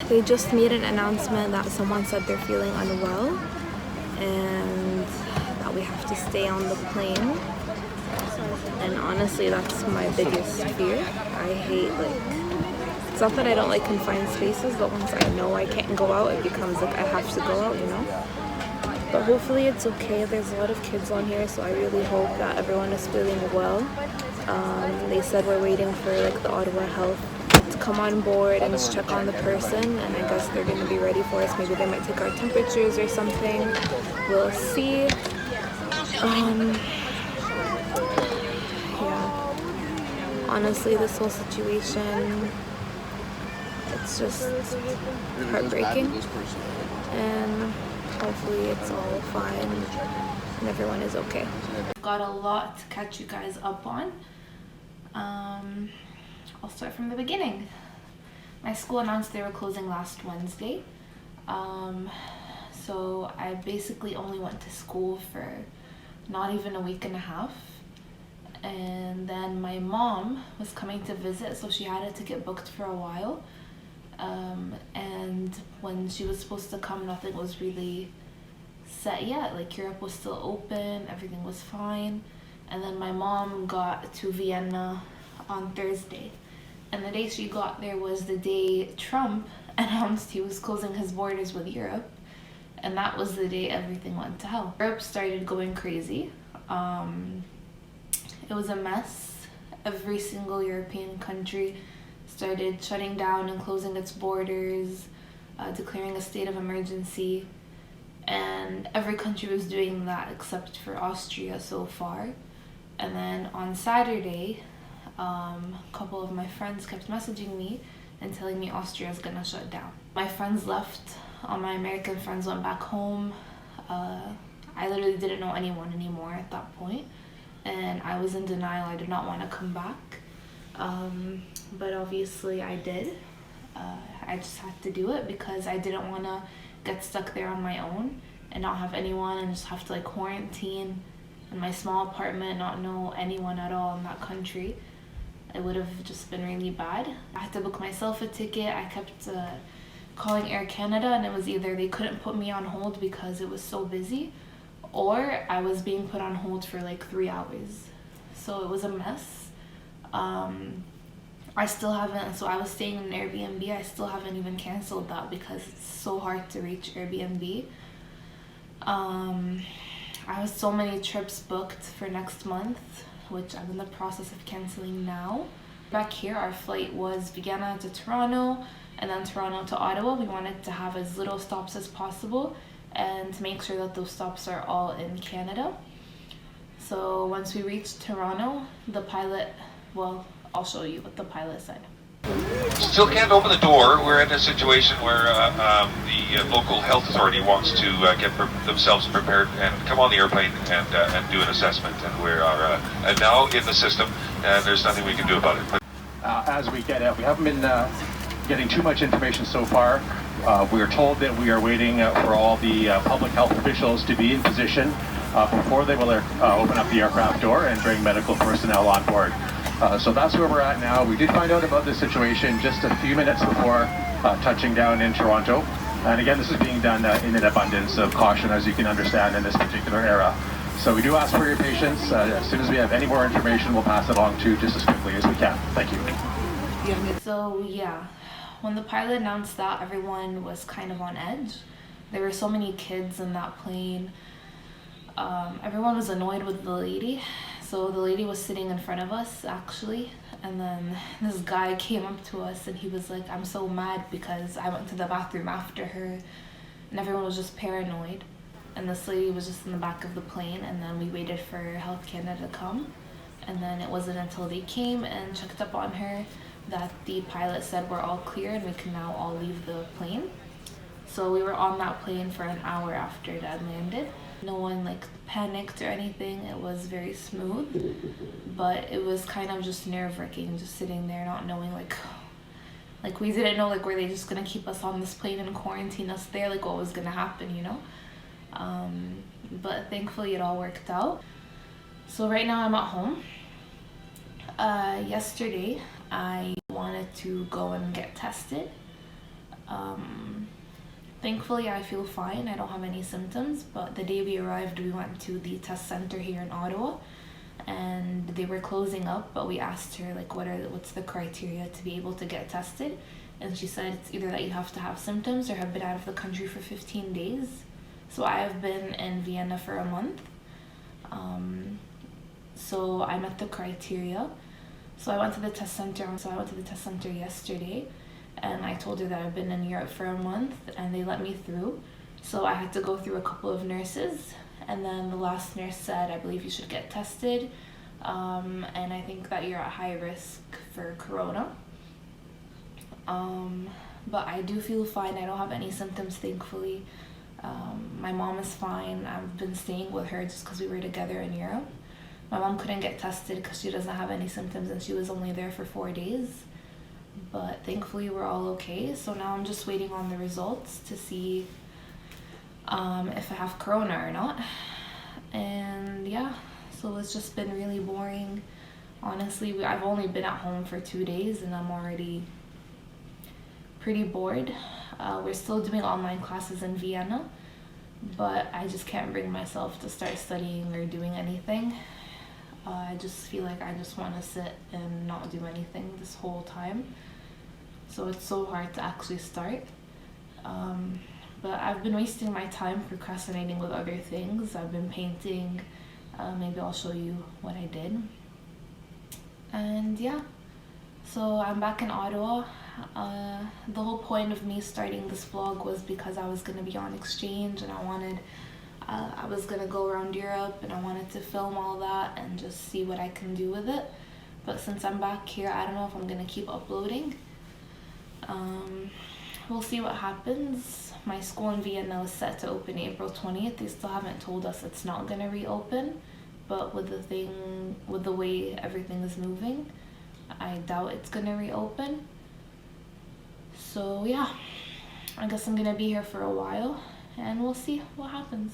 They just made an announcement that someone said they're feeling unwell and that we have to stay on the plane. And honestly, that's my biggest fear. I hate, it's not that I don't like confined spaces, but once I know I can't go out, it becomes like I have to go out, you know? But hopefully it's okay. There's a lot of kids on here, so I really hope that everyone is feeling well. They said we're waiting for the Ottawa Health to come on board and just check on the person, and I guess they're going to be ready for us. Maybe they might take our temperatures or something. We'll see. Yeah. Honestly, this whole situation, it's just heartbreaking. And hopefully it's all fine and everyone is okay. Got a lot to catch you guys up on. I'll start from the beginning. My school announced they were closing last Wednesday. So I basically only went to school for not even a week and a half. And then my mom was coming to visit, so she had a ticket booked for a while. And when she was supposed to come, nothing was really set yet. Europe was still open, everything was fine. And then my mom got to Vienna on Thursday. And the day she got there was the day Trump announced he was closing his borders with Europe. And that was the day everything went to hell. Europe started going crazy. It was a mess. Every single European country started shutting down and closing its borders, declaring a state of emergency. And every country was doing that except for Austria so far. And then on Saturday, a couple of my friends kept messaging me and telling me Austria's gonna shut down. My friends left. All my American friends went back home. I literally didn't know anyone anymore at that point. And I was in denial. I did not want to come back. But obviously I did. I just had to do it because I didn't want to get stuck there on my own and not have anyone and just have to quarantine in my small apartment, not know anyone at all in that country. It would have just been really bad. I had to book myself a ticket. I kept calling Air Canada, and it was either they couldn't put me on hold because it was so busy, or I was being put on hold for 3 hours. So it was a mess. I still haven't, so I was staying in an Airbnb. I still haven't even canceled that because it's so hard to reach Airbnb. I have so many trips booked for next month, which I'm in the process of canceling now. Back here, our flight was Vienna to Toronto and then Toronto to Ottawa. We wanted to have as little stops as possible and to make sure that those stops are all in Canada. So once we reached Toronto, the pilot, I'll show you what the pilot said. Still can't open the door. We're in a situation where the local health authority wants to get themselves prepared and come on the airplane and do an assessment. And we are now in the system, and there's nothing we can do about it. As we get out, we haven't been getting too much information so far. We are told that we are waiting for all the public health officials to be in position before they will open up the aircraft door and bring medical personnel on board. So that's where we're at now. We did find out about this situation just a few minutes before touching down in Toronto. And again, this is being done in an abundance of caution, as you can understand, in this particular era. So we do ask for your patience. As soon as we have any more information, we'll pass it along to you just as quickly as we can. Thank you. So yeah, when the pilot announced that, everyone was kind of on edge. There were so many kids in that plane. Everyone was annoyed with the lady. So the lady was sitting in front of us, actually, and then this guy came up to us and he was like, I'm so mad because I went to the bathroom after her, and everyone was just paranoid. And this lady was just in the back of the plane, and then we waited for Health Canada to come, and then it wasn't until they came and checked up on her that the pilot said we're all clear and we can now all leave the plane. So we were on that plane for an hour after it had landed. No one panicked or anything. It was very smooth, but it was kind of just nerve-wracking, just sitting there not knowing we didn't know were they just gonna keep us on this plane and quarantine us there, what was gonna happen, you know. But thankfully it all worked out. So right now I'm at home. Yesterday I wanted to go and get tested. Thankfully, I feel fine. I don't have any symptoms, but the day we arrived, we went to the test center here in Ottawa, and they were closing up, but we asked her, like, what's the criteria to be able to get tested, and she said it's either that you have to have symptoms or have been out of the country for 15 days. So I have been in Vienna for a month, so I met the criteria. So I went to the test center yesterday, and I told her that I've been in Europe for a month, and they let me through. So I had to go through a couple of nurses, and then the last nurse said, I believe you should get tested, and I think that you're at high risk for corona. But I do feel fine. I don't have any symptoms, thankfully. My mom is fine. I've been staying with her just because we were together in Europe. My mom couldn't get tested because she doesn't have any symptoms, and she was only there for 4 days. But thankfully we're all okay. So now I'm just waiting on the results to see if I have corona or not. And yeah, so it's just been really boring. Honestly, I've only been at home for 2 days and I'm already pretty bored. We're still doing online classes in Vienna, but I just can't bring myself to start studying or doing anything. I just feel like I just want to sit and not do anything this whole time. So it's so hard to actually start. But I've been wasting my time procrastinating with other things. I've been painting. Maybe I'll show you what I did. And yeah, so I'm back in Ottawa. The whole point of me starting this vlog was because I was going to be on exchange, and I was going to go around Europe, and I wanted to film all that and just see what I can do with it. But since I'm back here, I don't know if I'm going to keep uploading. We'll see what happens. My school in Vienna is set to open April 20th. They still haven't told us it's not going to reopen, but with the way everything is moving, I doubt it's going to reopen. So yeah, I guess I'm going to be here for a while, and we'll see what happens.